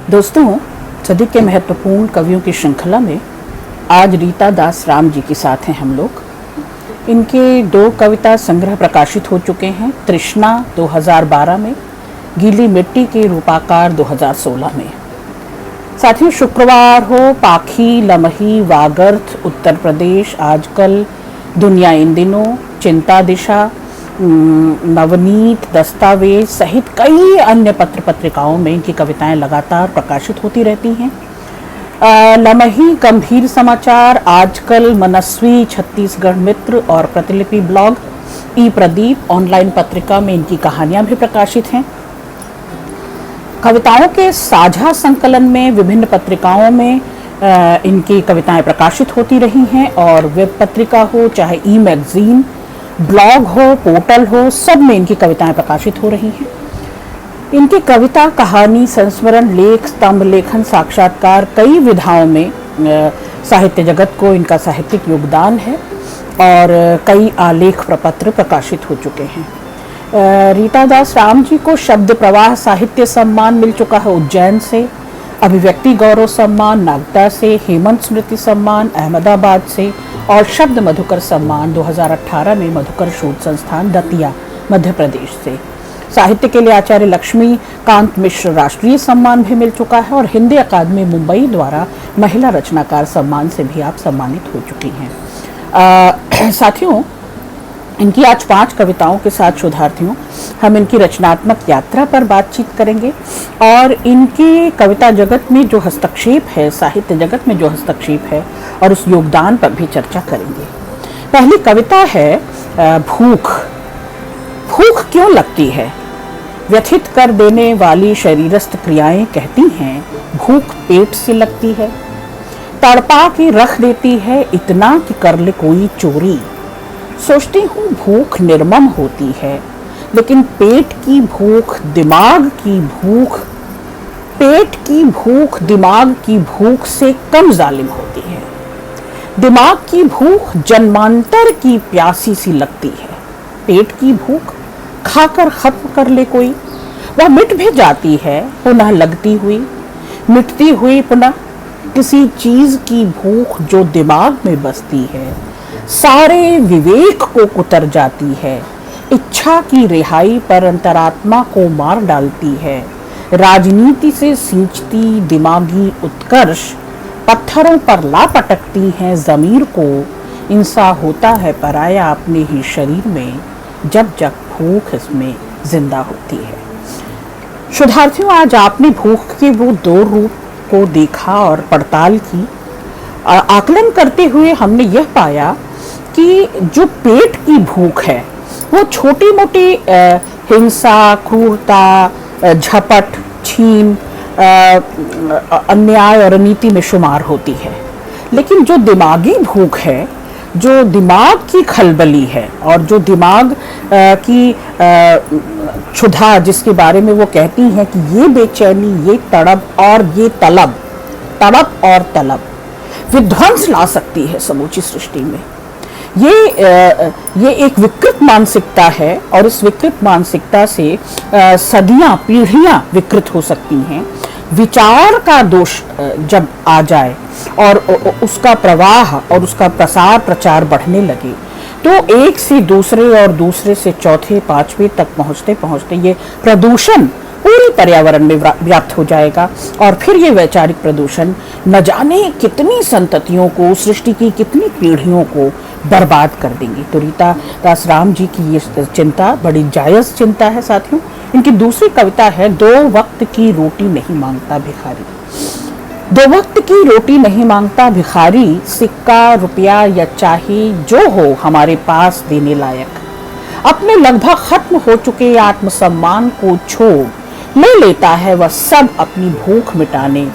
दोस्तों, सदी के महत्वपूर्ण कवियों की श्रृंखला में आज रीता दास राम जी के साथ हैं हम लोग। इनके 2 कविता संग्रह प्रकाशित हो चुके हैं। तृष्णा 2012 में, गीली मिट्टी के रूपाकार 2016 में। साथियों, शुक्रवार हो, पाखी, लमही, वागर्थ, उत्तर प्रदेश, आजकल, दुनिया इन दिनों, चिंता दिशा, नवनीत, दस्तावेज सहित कई अन्य पत्र पत्रिकाओं में इनकी कविताएं लगातार प्रकाशित होती रहती हैं। लमही, गंभीर समाचार, आजकल, मनस्वी, छत्तीसगढ़ मित्र और प्रतिलिपि ब्लॉग, ई प्रदीप ऑनलाइन पत्रिका में इनकी कहानियां भी प्रकाशित हैं। कविताओं के साझा संकलन में विभिन्न पत्रिकाओं में इनकी कविताएं प्रकाशित होती रही हैं और वेब पत्रिका हो, चाहे ई मैगजीन, ब्लॉग हो, पोर्टल हो, सब में इनकी कविताएं प्रकाशित हो रही हैं। इनकी कविता, कहानी, संस्मरण, लेख, स्तंभ लेखन, साक्षात्कार, कई विधाओं में साहित्य जगत को इनका साहित्यिक योगदान है और कई आलेख प्रपत्र प्रकाशित हो चुके हैं। रीता दास राम जी को शब्द प्रवाह साहित्य सम्मान मिल चुका है उज्जैन से, अभिव्यक्ति गौरव सम्मान नागदा से, हेमंत स्मृति सम्मान अहमदाबाद से और शब्द मधुकर सम्मान 2018 में मधुकर शोध संस्थान दतिया मध्य प्रदेश से। साहित्य के लिए आचार्य लक्ष्मी कांत मिश्र राष्ट्रीय सम्मान भी मिल चुका है और हिंदी अकादमी मुंबई द्वारा महिला रचनाकार सम्मान से भी आप सम्मानित हो चुकी हैं। साथियों, इनकी आज 5 कविताओं के साथ शोधार्थियों हम इनकी रचनात्मक यात्रा पर बातचीत करेंगे और इनकी कविता जगत में जो हस्तक्षेप है, साहित्य जगत में जो हस्तक्षेप है और उस योगदान पर भी चर्चा करेंगे। पहली कविता है भूख। भूख क्यों लगती है? व्यथित कर देने वाली शरीरस्थ क्रियाएं कहती हैं भूख पेट से लगती है। तड़पा के रख देती है इतना कि कर ले कोई चोरी। सोचती हूँ भूख निर्मम होती है, लेकिन पेट की भूख दिमाग की भूख, पेट की भूख दिमाग की भूख से कम जालिम होती है। दिमाग की भूख जन्मांतर की प्यासी सी लगती है। पेट की भूख खाकर खत्म कर ले कोई, वह मिट भी जाती है पुनः लगती हुई, मिटती हुई पुनः। किसी चीज की भूख जो दिमाग में बसती है, सारे विवेक को कुतर जाती है। इच्छा की रिहाई पर अंतरात्मा को मार डालती है। राजनीति से सींचती दिमागी उत्कर्ष पत्थरों पर ला पटकती हैं ज़मीर को। इंसा होता है पराया अपने ही शरीर में, जब जब भूख इसमें जिंदा होती है। शोधार्थियों, आज आपने भूख के वो 2 रूप को देखा और पड़ताल की। आकलन करते हुए हमने यह पाया कि जो पेट की भूख है वो छोटी मोटी हिंसा, क्रूरता, झपट, छीन, अन्याय और अनीति में शुमार होती है। लेकिन जो दिमागी भूख है, जो दिमाग की खलबली है और जो दिमाग की क्षुधा, जिसके बारे में वो कहती हैं कि ये बेचैनी, ये तड़प और ये तलब, तड़प और तलब विध्वंस ला सकती है समूची सृष्टि में। ये एक विकृत मानसिकता है और इस विकृत मानसिकता से सदियां, पीढ़ियां विकृत हो सकती हैं। विचार का दोष जब आ जाए और उसका प्रवाह और उसका प्रसार प्रचार बढ़ने लगे तो एक से दूसरे और दूसरे से चौथे, 5वें तक पहुंचते पहुंचते ये प्रदूषण पूरे पर्यावरण में व्याप्त हो जाएगा और फिर ये वैचारिक प्रदूषण न जाने कितनी संततियों को, सृष्टि की कितनी पीढ़ियों को बर्बाद कर देंगी। तो रीता दास राम जी की ये चिंता बड़ी जायज़ चिंता है। साथियों, इनकी दूसरी कविता है 2 वक्त की रोटी नहीं मांगता भिखारी। 2 वक्त की रोटी नहीं मांगता भिखारी, सिक्का, रुपया या चाहे जो हो हमारे पास देने लायक। अपने लगभग खत्म हो चुके आत्मसम्मान को छोड़ ले लेता है वह सब अपनी भूख मिटाने।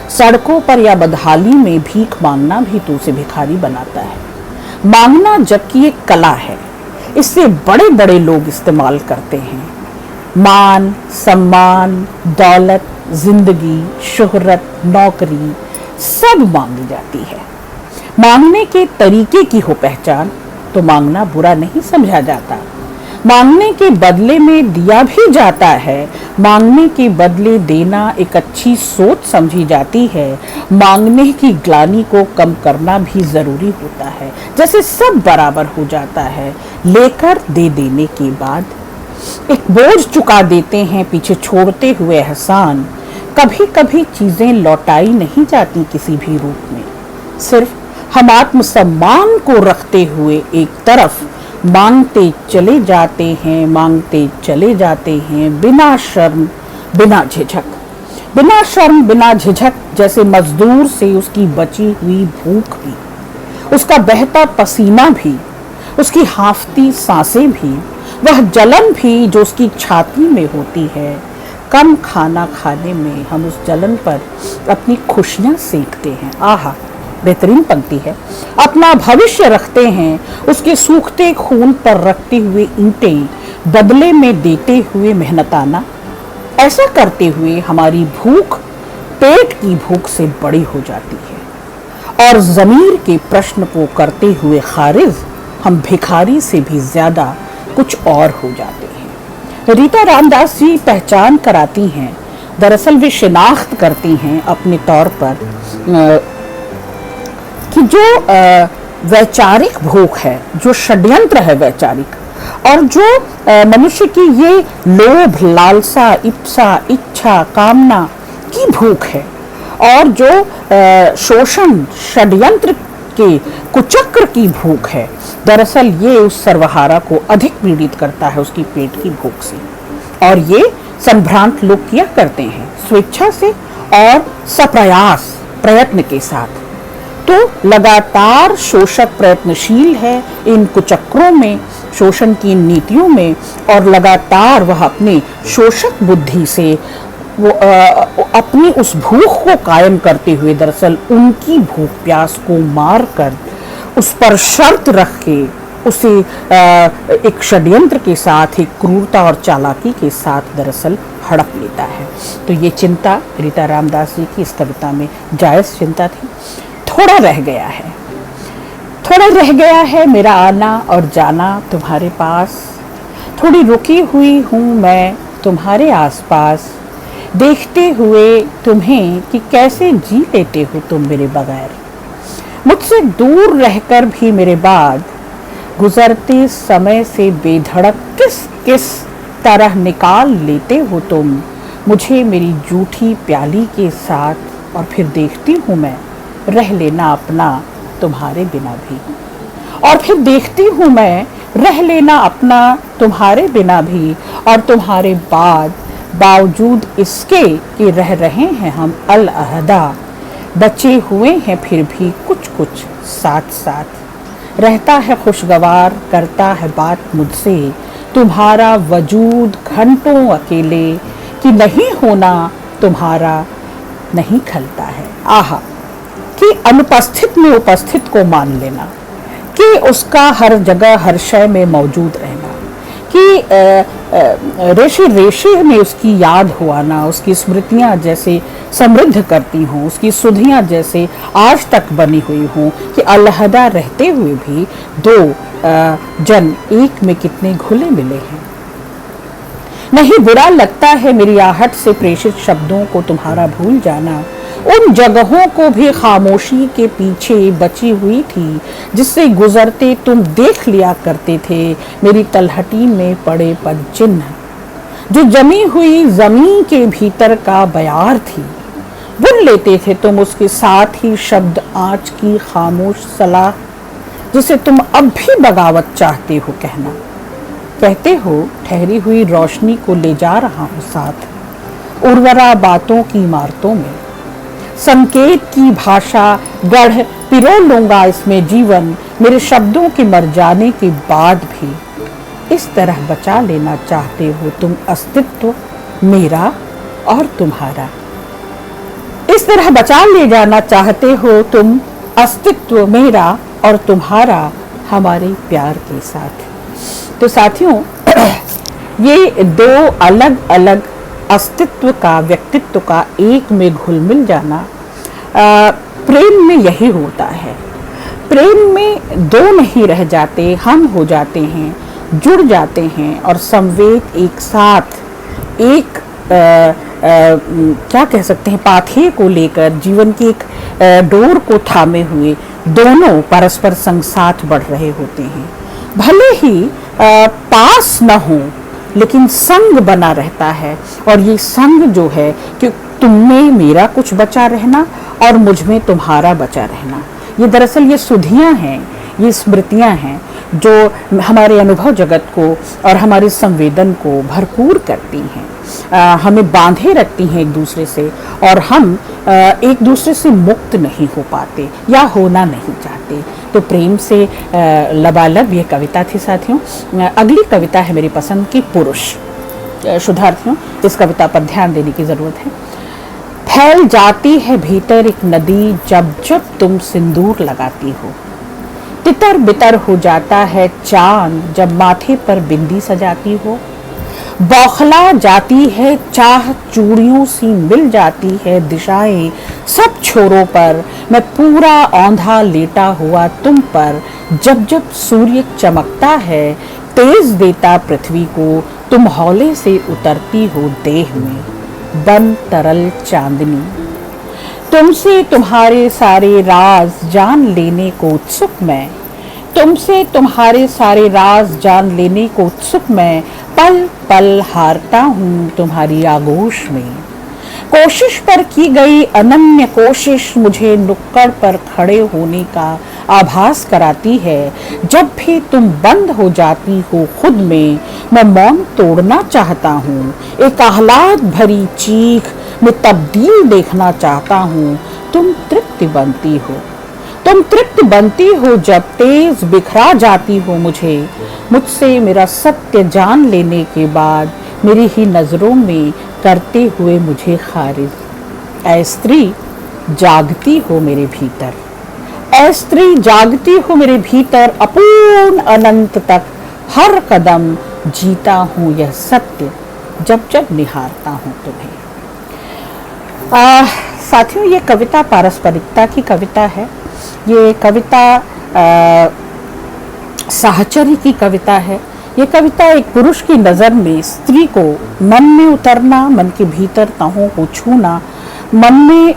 सड़कों पर या बदहाली में भीख मांगना भी तो उसे भिखारी बनाता है। मांगना जबकि एक कला है, इससे बड़े बड़े लोग इस्तेमाल करते हैं। मान, सम्मान, दौलत, जिंदगी, शोहरत, नौकरी सब मांगी जाती है। मांगने के तरीके की हो पहचान तो मांगना बुरा नहीं समझा जाता। मांगने के बदले में दिया भी जाता है, मांगने के बदले देना एक अच्छी सोच समझी जाती है, मांगने की ग्लानि को कम करना भी जरूरी होता है। जैसे सब बराबर हो जाता है, लेकर दे देने के बाद एक बोझ चुका देते हैं पीछे छोड़ते हुए एहसान। कभी कभी चीजें लौटाई नहीं जाती किसी भी रूप में, सिर्फ हम आत्मसम्मान को रखते हुए एक तरफ मांगते चले जाते हैं, मांगते चले जाते हैं बिना शर्म बिना झिझक। बिना शर्म बिना झिझक, जैसे मजदूर से उसकी बची हुई भूख भी, उसका बहता पसीना भी, उसकी हाफती सांसें भी, वह जलन भी जो उसकी छाती में होती है। कम खाना खाने में हम उस जलन पर अपनी खुशियां सेकते हैं। आहा, बेहतरीन पंक्ति है। अपना भविष्य रखते हैं उसके सूखते खून पर रखते हुए ईंटें, बदले में देते हुए मेहनताना। ऐसा करते हुए हमारी भूख पेट की भूख से बड़ी हो जाती है और ज़मीर के प्रश्न को करते हुए खारिज हम भिखारी से भी ज्यादा कुछ और हो जाते हैं। रीता रामदास जी पहचान कराती हैं, दरअसल वे शिनाख्त करती हैं अपने तौर पर कि जो वैचारिक भूख है, जो षड्यंत्र है वैचारिक, और जो मनुष्य की ये लोभ, लालसा, इप्सा, इच्छा, कामना की भूख है, और जो शोषण, षड्यंत्र के कुचक्र की भूख है, दरअसल ये उस सर्वहारा को अधिक पीड़ित करता है उसकी पेट की भूख से। और ये संभ्रांत लोग किया करते हैं स्वेच्छा से और सप्रयास प्रयत्न के साथ। तो लगातार शोषक प्रयत्नशील है इन कुचक्रों में, शोषण की नीतियों में, और लगातार वह अपने शोषक बुद्धि से वो अपनी उस भूख को कायम करते हुए दरअसल उनकी भूख प्यास को मार कर उस पर शर्त रख के उसे एक षड्यंत्र के साथ, एक क्रूरता और चालाकी के साथ दरअसल हड़प लेता है। तो ये चिंता रीता रामदास जी की इस कविता में जायज़ चिंता थी। थोड़ा रह गया है, थोड़ा रह गया है मेरा आना और जाना तुम्हारे पास। थोड़ी रुकी हुई हूँ मैं तुम्हारे आसपास, देखते हुए तुम्हें कि कैसे जी लेते हो तुम मेरे बगैर। मुझसे दूर रहकर भी मेरे बाद गुजरते समय से बेधड़क किस किस तरह निकाल लेते हो तुम मुझे मेरी जूठी प्याली के साथ। और फिर देखती हूँ मैं रह लेना अपना तुम्हारे बिना भी, और फिर देखती हूँ मैं रह लेना अपना तुम्हारे बिना भी, और तुम्हारे बाद बावजूद इसके कि रह रहे हैं हम अलअहदा, बचे हुए हैं फिर भी कुछ कुछ साथ साथ। रहता है खुशगवार करता है बात मुझसे तुम्हारा वजूद घंटों अकेले, कि नहीं होना तुम्हारा नहीं खलता है। आहा, कि अनुपस्थित में उपस्थित को मान लेना, कि उसका हर जगह हर शय में मौजूद रहना, कि रेशे रेशे में उसकी याद हो आना, उसकी स्मृतियाँ जैसे समृद्ध करती हों, उसकी सुधियाँ जैसे आज तक बनी हुई हों, कि अलहदा रहते हुए भी दो जन एक में कितने घुले मिले हैं। नहीं बुरा लगता है मेरी आहट से प्रेषित शब्दों को तुम्हारा भूल जाना, उन जगहों को भी खामोशी के पीछे बची हुई थी जिससे गुजरते तुम देख लिया करते थे मेरी तलहटी में पड़े पद चिन्ह, जो जमी हुई जमीन के भीतर का बयार थी। बुन लेते थे तुम उसके साथ ही शब्द आँच की खामोश सलाह, जिसे तुम अब भी बगावत चाहते हो कहना। कहते हो ठहरी हुई रोशनी को ले जा रहा हूँ साथ, उर्वरा बातों की इमारतों में, संकेत की भाषा गढ़ पिरो लूंगा इसमें जीवन, मेरे शब्दों के मर जाने के बाद भी इस तरह बचा लेना चाहते हो तुम अस्तित्व मेरा और तुम्हारा। इस तरह बचा ले जाना चाहते हो तुम अस्तित्व मेरा और तुम्हारा हमारे प्यार के साथ। तो साथियों, ये दो अलग अलग अस्तित्व का, व्यक्तित्व का एक में घुल मिल जाना प्रेम में यही होता है। प्रेम में दो नहीं रह जाते, हम हो जाते हैं। जुड़ जाते हैं और संवेद एक साथ एक क्या कह सकते हैं, पाथेय को लेकर, जीवन की एक डोर को थामे हुए दोनों परस्पर संग साथ बढ़ रहे होते हैं। भले ही पास न हो, लेकिन संग बना रहता है। और ये संग जो है कि तुम में मेरा कुछ बचा रहना और मुझ में तुम्हारा बचा रहना, ये दरअसल ये सुधियां हैं, ये स्मृतियां हैं जो हमारे अनुभव जगत को और हमारे संवेदन को भरपूर करती हैं, हमें बांधे रखती हैं एक दूसरे से, और हम एक दूसरे से मुक्त नहीं हो पाते या होना नहीं चाहते। तो प्रेम से लबालब ये कविता थी साथियों। अगली कविता है मेरी पसंद की, पुरुष। शुद्धार्थियों, इस कविता पर ध्यान देने की ज़रूरत है। फैल जाती है भीतर एक नदी जब जब तुम सिंदूर लगाती हो, तितर बितर हो जाता है चांद जब माथे पर बिंदी सजाती हो, बौखला जाती है चाह चूड़ियों सी मिल जाती है दिशाएं सब छोरों पर, मैं पूरा औंधा लेटा हुआ तुम पर, जब जब सूर्य चमकता है तेज देता पृथ्वी को, तुम हौले से उतरती हो देह में बन तरल चांदनी, तुमसे तुम्हारे सारे राज जान लेने को उत्सुक मैं, तुमसे तुम्हारे सारे राज जान लेने को उत्सुक मैं, पल पल हारता हूँ तुम्हारी आगोश में। कोशिश पर की गई अनन्य कोशिश मुझे नुक्कड़ पर खड़े होने का आभास कराती है, जब भी तुम बंद हो जाती हो खुद में, मैं मौन तोड़ना चाहता हूँ, एक आह्लाद भरी चीख में तब्दील देखना चाहता हूँ, तुम तृप्ति बनती हो, तुम तृप्त बनती हो जब तेज बिखरा जाती हो मुझे, मुझसे मेरा सत्य जान लेने के बाद मेरी ही नजरों में करते हुए मुझे खारिज। ऐ स्त्री जागती हो मेरे भीतर, ऐ स्त्री जागती हो मेरे भीतर, अपूर्ण अनंत तक हर कदम जीता हूँ यह सत्य जब जब निहारता हूँ तुम्हें। साथियों, ये कविता पारस्परिकता की कविता है। ये कविता साहचर्य की कविता है। ये कविता एक पुरुष की नज़र में स्त्री को मन में उतरना, मन के भीतर तहों को छूना, मन में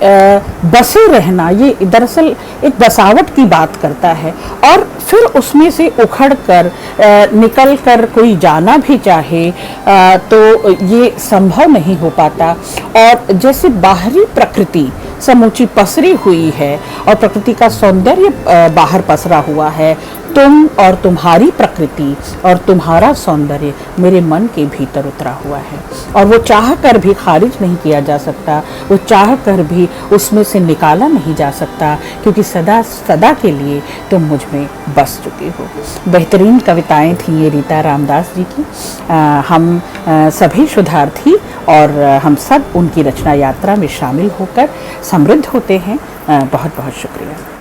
बसे रहना, ये दरअसल एक बसावट की बात करता है। और फिर उसमें से उखड़ कर निकल कर कोई जाना भी चाहे तो ये संभव नहीं हो पाता। और जैसे बाहरी प्रकृति समूची पसरी हुई है और प्रकृति का सौंदर्य बाहर पसरा हुआ है, तुम और तुम्हारी प्रकृति और तुम्हारा सौंदर्य मेरे मन के भीतर उतरा हुआ है, और वो चाह कर भी खारिज नहीं किया जा सकता, वो चाह कर भी उसमें से निकाला नहीं जा सकता, क्योंकि सदा सदा के लिए तुम मुझ में बस चुके हो। बेहतरीन कविताएं थी ये रीता रामदास जी की। हम सभी शुद्धार्थी और हम सब उनकी रचना यात्रा में शामिल होकर समृद्ध होते हैं। बहुत बहुत शुक्रिया।